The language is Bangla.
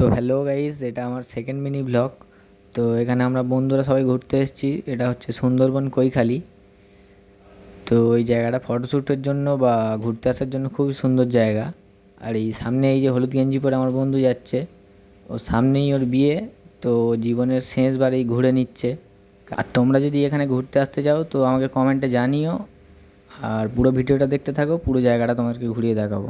তো হ্যালো গাইস, এটা আমার সেকেন্ড মিনি ব্লগ। তো এখানে আমরা বন্ধুরা সবাই ঘুরতে এসেছি। এটা হচ্ছে সুন্দরবন কৈখালি। তো ওই জায়গাটা ফটোশ্যুটের জন্য বা ঘুরতে আসার জন্য খুবই সুন্দর জায়গা। আর এই সামনে এই যে হলুদ গেঞ্জি পরে আমার বন্ধু যাচ্ছে, ও সামনেই ওর বিয়ে। তো জীবনের শেষবারেই ঘুরে নিচ্ছে। আর তোমরা যদি এখানে ঘুরতে আসতে চাও তো আমাকে কমেন্টে জানিও। আর পুরো ভিডিওটা দেখতে থাকো, পুরো জায়গাটা তোমাদেরকে ঘুরিয়ে দেখাবো।